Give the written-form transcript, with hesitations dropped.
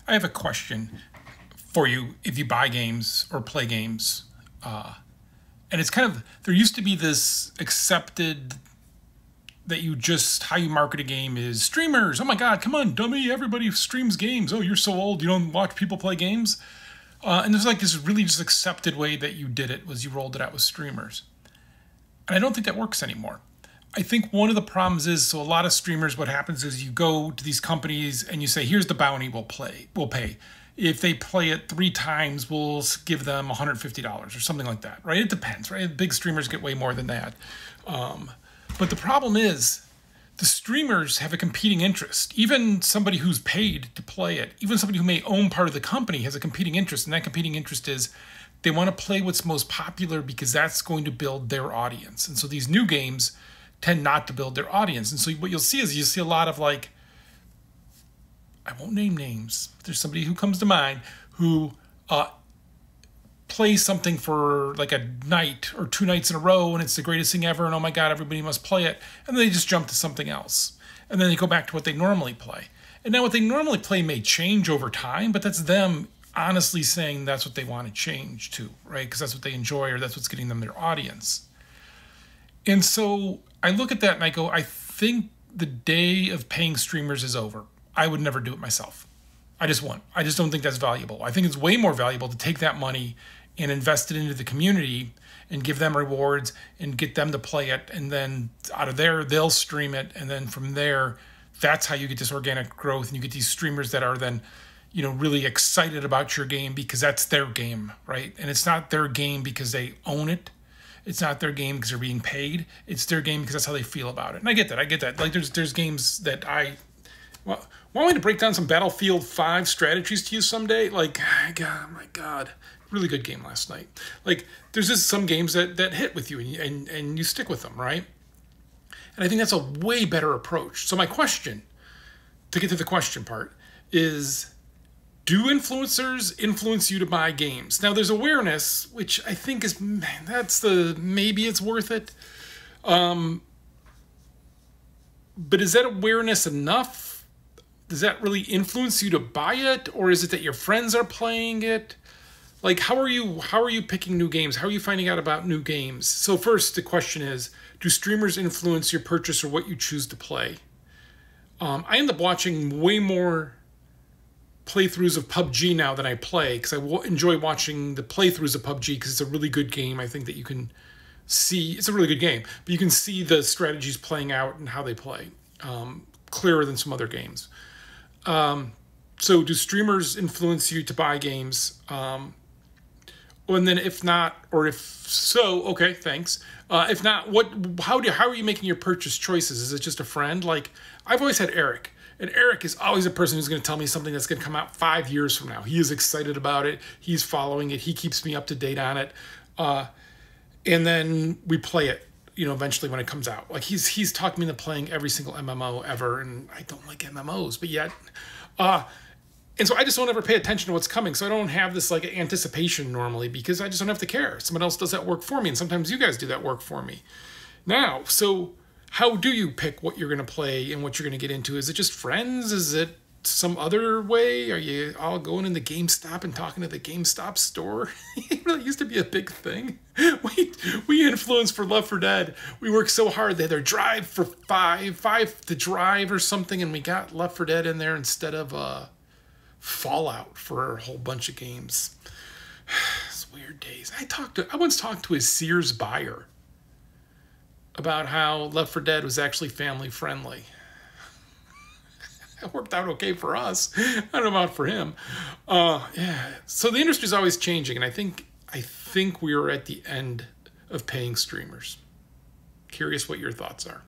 I have a question for you if you buy games or play games. And it's kind of, there used to be this accepted that you just, how you market a game is streamers. Oh my God, come on, dummy, everybody streams games. Oh, you're so old, you don't watch people play games. And there's like this really just accepted way that you did it was you rolled it out with streamers. And I don't think that works anymore. I think one of the problems is, so a lot of streamers, what happens is you go to these companies and you say, here's the bounty we'll pay. If they play it 3 times, we'll give them $150 or something like that, right? It depends, right? Big streamers get way more than that. But the problem is the streamers have a competing interest. Even somebody who's paid to play it, even somebody who may own part of the company has a competing interest. And that competing interest is they want to play what's most popular because that's going to build their audience. And so these new games tend not to build their audience. And so what you'll see is you see a lot of like, I won't name names. There's somebody who comes to mind who plays something for like a night or 2 nights in a row and it's the greatest thing ever and oh my God, everybody must play it. And then they just jump to something else. And then they go back to what they normally play. And now what they normally play may change over time, but that's them honestly saying that's what they want to change to, right? Because that's what they enjoy or that's what's getting them their audience. And so I look at that and I go, I think the day of paying streamers is over. I would never do it myself. I just won't. I just don't think that's valuable. I think it's way more valuable to take that money and invest it into the community and give them rewards and get them to play it. And then out of there, they'll stream it. And then from there, that's how you get this organic growth. And you get these streamers that are then, you know, really excited about your game because that's their game, right? And it's not their game because they own it. It's not their game because they're being paid. It's their game because that's how they feel about it. And I get that. Like there's games that want me to break down some Battlefield 5 strategies to you someday? Like, God, my God, really good game last night. Like, there's just some games that hit with you and you stick with them, right? And I think that's a way better approach. So my question, to get to the question part, is do influencers influence you to buy games? Now, there's awareness, which I think is, maybe it's worth it. But is that awareness enough? Does that really influence you to buy it? Or is it that your friends are playing it? Like, how are you picking new games? How are you finding out about new games? So first, the question is, do streamers influence your purchase or what you choose to play? I end up watching way more playthroughs of PUBG now than I play because I enjoy watching the playthroughs of PUBG because it's a really good game. I think that you can see, it's a really good game, but you can see the strategies playing out and how they play clearer than some other games. So do streamers influence you to buy games? And then if not, or if so, okay, thanks. If not, how are you making your purchase choices? Is it just a friend? Like, I've always had Eric. And Eric is always a person who's going to tell me something that's going to come out 5 years from now. He is excited about it. He's following it. He keeps me up to date on it. And then we play it, you know, eventually when it comes out. Like he's talked me into playing every single MMO ever. And I don't like MMOs, but yet, and so I just don't ever pay attention to what's coming. So I don't have this like anticipation normally because I just don't have to care. Someone else does that work for me. And sometimes you guys do that work for me. Now, so how do you pick what you're going to play and what you're going to get into? Is it just friends? Is it some other way? Are you all going into GameStop and talking to the GameStop store? It really used to be a big thing. We influenced for Left 4 Dead. We worked so hard. They had their drive for five to drive or something, and we got Left 4 Dead in there instead of Fallout for a whole bunch of games. It's weird days. I once talked to a Sears buyer about how Left 4 Dead was actually family friendly. It worked out okay for us. I don't know about for him. Yeah. So the industry is always changing, and I think we are at the end of paying streamers. Curious what your thoughts are.